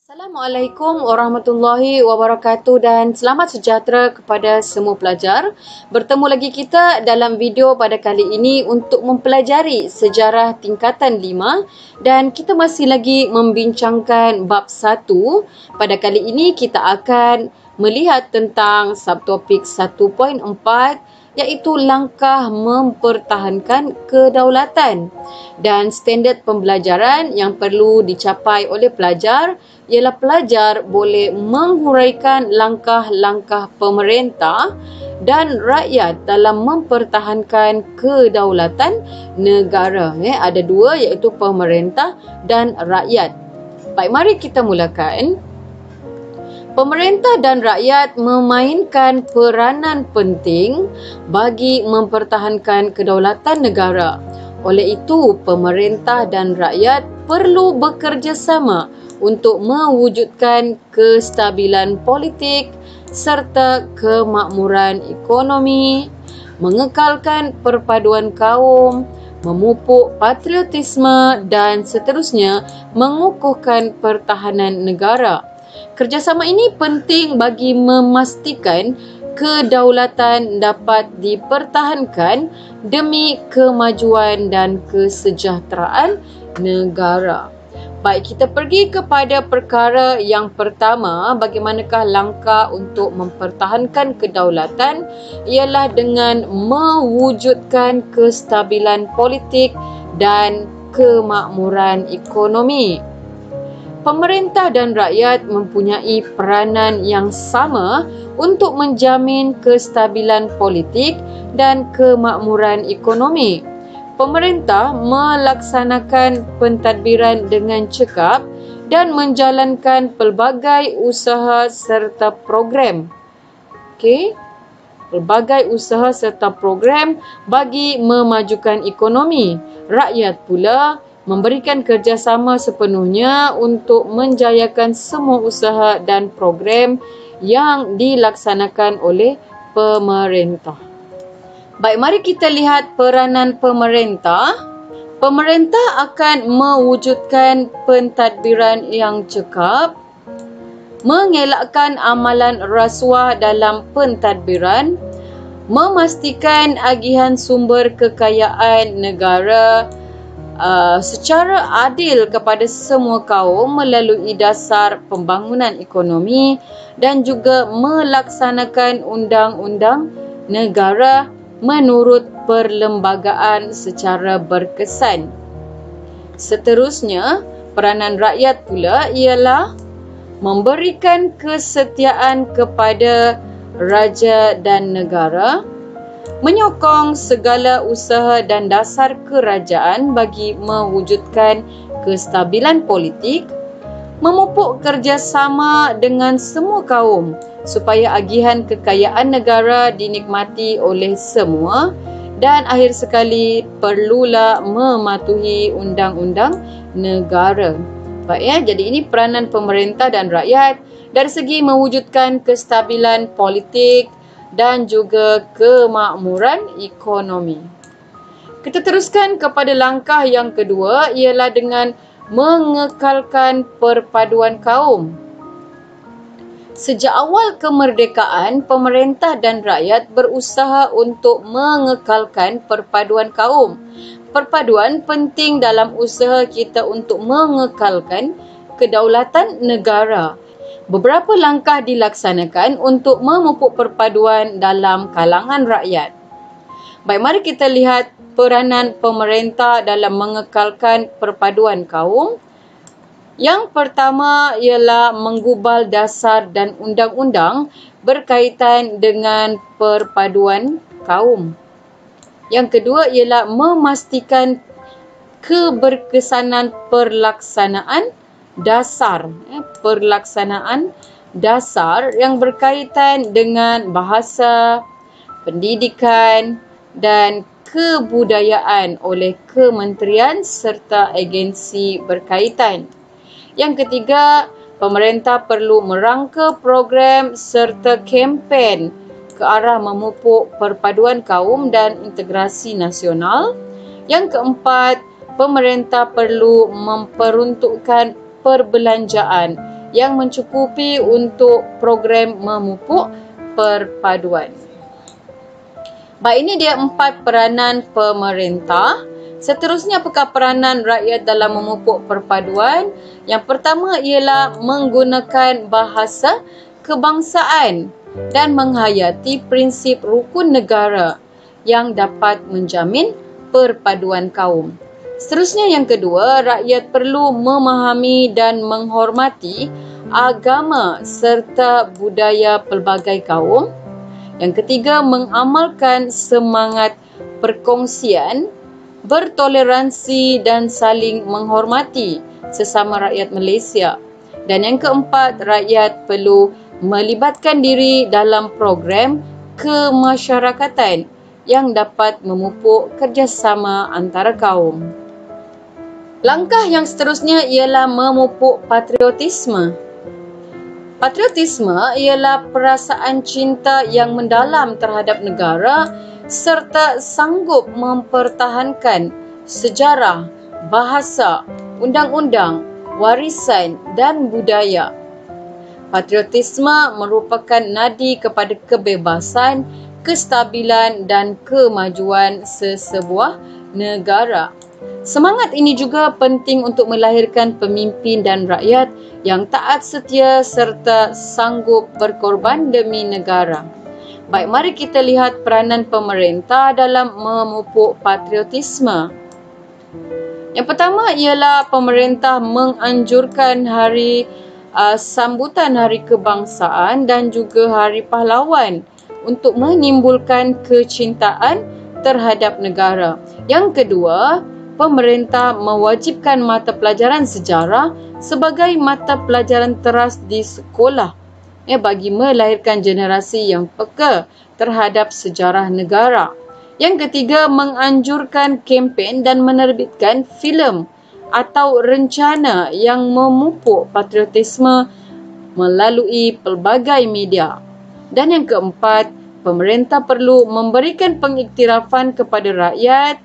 Assalamualaikum warahmatullahi wabarakatuh dan selamat sejahtera kepada semua pelajar. Bertemu lagi kita dalam video pada kali ini untuk mempelajari sejarah tingkatan 5 dan kita masih lagi membincangkan bab 1. Pada kali ini kita akan melihat tentang subtopik 1.4 iaitu langkah mempertahankan kedaulatan. Dan standard pembelajaran yang perlu dicapai oleh pelajar ialah pelajar boleh menghuraikan langkah-langkah pemerintah dan rakyat dalam mempertahankan kedaulatan negara. Ada dua iaitu pemerintah dan rakyat. Baik, mari kita mulakan. Pemerintah dan rakyat memainkan peranan penting bagi mempertahankan kedaulatan negara. Oleh itu, pemerintah dan rakyat perlu bekerjasama untuk mewujudkan kestabilan politik serta kemakmuran ekonomi, mengekalkan perpaduan kaum, memupuk patriotisme dan seterusnya mengukuhkan pertahanan negara. Kerjasama ini penting bagi memastikan kedaulatan dapat dipertahankan demi kemajuan dan kesejahteraan negara. Baik, kita pergi kepada perkara yang pertama. Bagaimanakah langkah untuk mempertahankan kedaulatan? Ialah dengan mewujudkan kestabilan politik dan kemakmuran ekonomi. Pemerintah dan rakyat mempunyai peranan yang sama untuk menjamin kestabilan politik dan kemakmuran ekonomi. Pemerintah melaksanakan pentadbiran dengan cekap dan menjalankan pelbagai usaha serta program. Pelbagai usaha serta program bagi memajukan ekonomi. Rakyat pula memberikan kerjasama sepenuhnya untuk menjayakan semua usaha dan program yang dilaksanakan oleh pemerintah. Baik, mari kita lihat peranan pemerintah. Pemerintah akan mewujudkan pentadbiran yang cekap, mengelakkan amalan rasuah dalam pentadbiran, memastikan agihan sumber kekayaan negara secara adil kepada semua kaum melalui dasar pembangunan ekonomi dan juga melaksanakan undang-undang negara menurut perlembagaan secara berkesan. Seterusnya, peranan rakyat pula ialah memberikan kesetiaan kepada raja dan negara, menyokong segala usaha dan dasar kerajaan bagi mewujudkan kestabilan politik, memupuk kerjasama dengan semua kaum supaya agihan kekayaan negara dinikmati oleh semua dan akhir sekali perlulah mematuhi undang-undang negara. Baik, jadi ini peranan pemerintah dan rakyat dari segi mewujudkan kestabilan politik dan juga kemakmuran ekonomi. Kita teruskan kepada langkah yang kedua ialah dengan mengekalkan perpaduan kaum. Sejak awal kemerdekaan, pemerintah dan rakyat berusaha untuk mengekalkan perpaduan kaum. Perpaduan penting dalam usaha kita untuk mengekalkan kedaulatan negara. Beberapa langkah dilaksanakan untuk memupuk perpaduan dalam kalangan rakyat. Baik, mari kita lihat peranan pemerintah dalam mengekalkan perpaduan kaum. Yang pertama ialah menggubal dasar dan undang-undang berkaitan dengan perpaduan kaum. Yang kedua ialah memastikan keberkesanan pelaksanaan dasar yang berkaitan dengan bahasa, pendidikan dan kebudayaan oleh kementerian serta agensi berkaitan. Yang ketiga, pemerintah perlu merangka program serta kempen ke arah memupuk perpaduan kaum dan integrasi nasional. Yang keempat, pemerintah perlu memperuntukkan perbelanjaan yang mencukupi untuk program memupuk perpaduan. Baik, ini dia 4 peranan pemerintah. Seterusnya, apakah peranan rakyat dalam memupuk perpaduan? Yang pertama ialah menggunakan bahasa kebangsaan dan menghayati prinsip rukun negara yang dapat menjamin perpaduan kaum. Seterusnya, yang kedua, rakyat perlu memahami dan menghormati agama serta budaya pelbagai kaum. Yang ketiga, mengamalkan semangat perkongsian, bertoleransi dan saling menghormati sesama rakyat Malaysia. Dan yang keempat, rakyat perlu melibatkan diri dalam program kemasyarakatan yang dapat memupuk kerjasama antara kaum. Langkah yang seterusnya ialah memupuk patriotisme. Patriotisme ialah perasaan cinta yang mendalam terhadap negara serta sanggup mempertahankan sejarah, bahasa, undang-undang, warisan dan budaya. Patriotisme merupakan nadi kepada kebebasan, kestabilan dan kemajuan sesebuah negara. Semangat ini juga penting untuk melahirkan pemimpin dan rakyat yang taat setia serta sanggup berkorban demi negara. Baik, mari kita lihat peranan pemerintah dalam memupuk patriotisme. Yang pertama ialah pemerintah menganjurkan sambutan Hari Kebangsaan dan juga Hari Pahlawan untuk menimbulkan kecintaan terhadap negara. Yang kedua, pemerintah mewajibkan mata pelajaran sejarah sebagai mata pelajaran teras di sekolah bagi melahirkan generasi yang peka terhadap sejarah negara. Yang ketiga, menganjurkan kempen dan menerbitkan filem atau rencana yang memupuk patriotisme melalui pelbagai media. Dan yang keempat, pemerintah perlu memberikan pengiktirafan kepada rakyat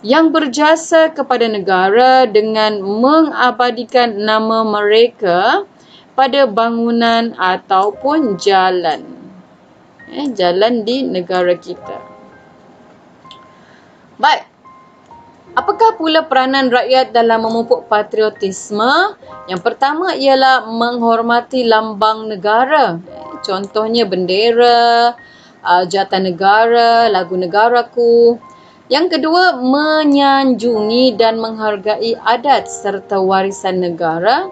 yang berjasa kepada negara dengan mengabadikan nama mereka pada bangunan ataupun jalan. Jalan di negara kita. Baik. Apakah pula peranan rakyat dalam memupuk patriotisme? Yang pertama ialah menghormati lambang negara. Contohnya bendera, jawatan negara, lagu negaraku. Yang kedua, menyanjungi dan menghargai adat serta warisan negara.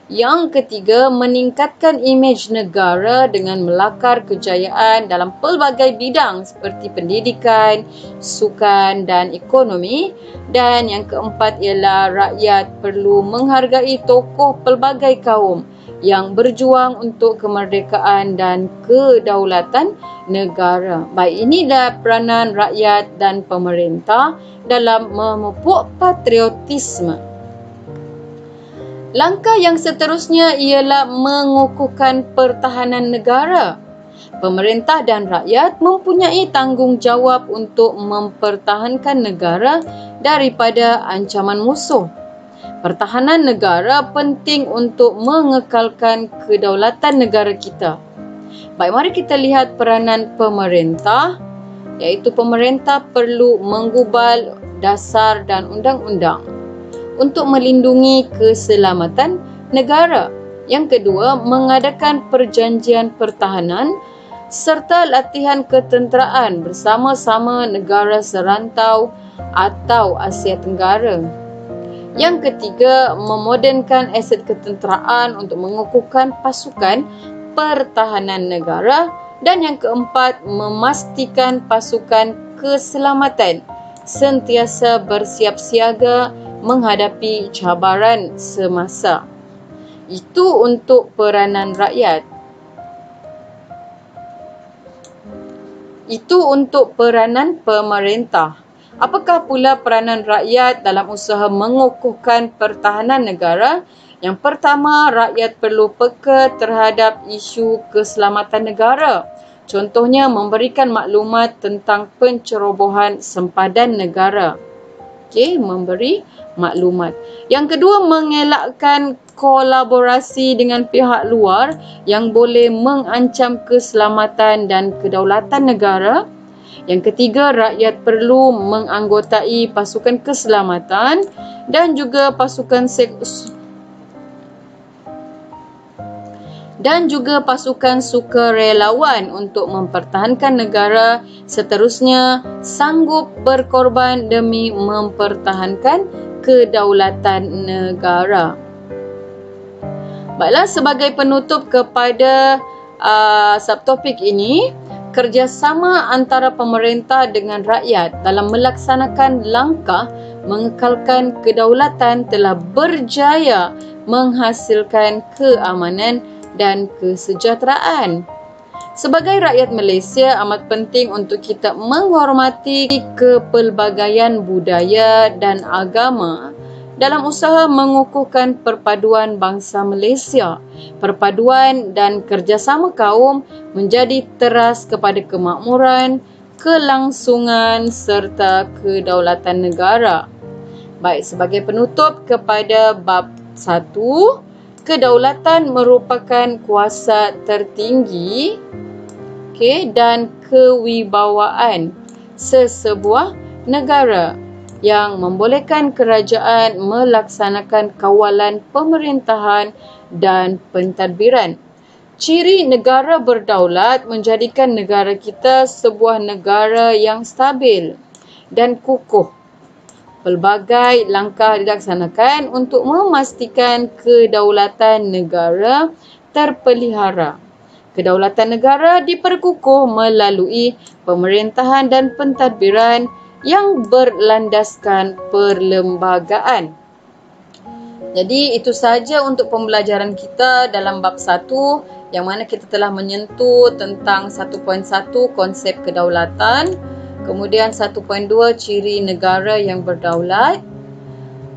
Yang ketiga, meningkatkan imej negara dengan melakar kejayaan dalam pelbagai bidang seperti pendidikan, sukan dan ekonomi. Dan yang keempat ialah rakyat perlu menghargai tokoh pelbagai kaum yang berjuang untuk kemerdekaan dan kedaulatan negara. Baik, inilah peranan rakyat dan pemerintah dalam memupuk patriotisme. Langkah yang seterusnya ialah mengukuhkan pertahanan negara. Pemerintah dan rakyat mempunyai tanggungjawab untuk mempertahankan negara daripada ancaman musuh. Pertahanan negara penting untuk mengekalkan kedaulatan negara kita. Baik, mari kita lihat peranan pemerintah, iaitu pemerintah perlu menggubal dasar dan undang-undang untuk melindungi keselamatan negara. Yang kedua, mengadakan perjanjian pertahanan serta latihan ketenteraan bersama-sama negara serantau atau Asia Tenggara. Yang ketiga, memodernkan aset ketenteraan untuk mengukuhkan pasukan pertahanan negara. Dan yang keempat, memastikan pasukan keselamatan sentiasa bersiap siaga menghadapi cabaran semasa. Itu untuk peranan rakyat. Itu untuk peranan pemerintah. Apakah pula peranan rakyat dalam usaha mengukuhkan pertahanan negara? Yang pertama, rakyat perlu peka terhadap isu keselamatan negara. Contohnya, memberikan maklumat tentang pencerobohan sempadan negara. Okey, memberi maklumat. Yang kedua, mengelakkan kolaborasi dengan pihak luar yang boleh mengancam keselamatan dan kedaulatan negara. Yang ketiga, rakyat perlu menganggotai pasukan keselamatan dan juga pasukan sukarelawan untuk mempertahankan negara. Seterusnya, sanggup berkorban demi mempertahankan kedaulatan negara. Baiklah, sebagai penutup kepada subtopik ini, kerjasama antara pemerintah dengan rakyat dalam melaksanakan langkah mengekalkan kedaulatan telah berjaya menghasilkan keamanan dan kesejahteraan. Sebagai rakyat Malaysia, amat penting untuk kita menghormati kepelbagaian budaya dan agama dalam usaha mengukuhkan perpaduan bangsa Malaysia. Perpaduan dan kerjasama kaum menjadi teras kepada kemakmuran, kelangsungan serta kedaulatan negara. Baik, sebagai penutup kepada bab 1, kedaulatan merupakan kuasa tertinggi dan kewibawaan sesebuah negara yang membolehkan kerajaan melaksanakan kawalan pemerintahan dan pentadbiran. Ciri negara berdaulat menjadikan negara kita sebuah negara yang stabil dan kukuh. Pelbagai langkah dilaksanakan untuk memastikan kedaulatan negara terpelihara. Kedaulatan negara diperkukuh melalui pemerintahan dan pentadbiran yang berlandaskan perlembagaan. Jadi itu sahaja untuk pembelajaran kita dalam bab 1, yang mana kita telah menyentuh tentang 1.1 konsep kedaulatan, kemudian 1.2 ciri negara yang berdaulat,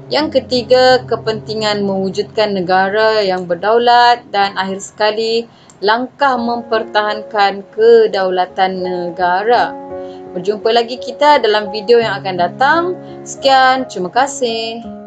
yang ketiga kepentingan mewujudkan negara yang berdaulat, dan akhir sekali langkah mempertahankan kedaulatan negara. Berjumpa lagi kita dalam video yang akan datang. Sekian, terima kasih.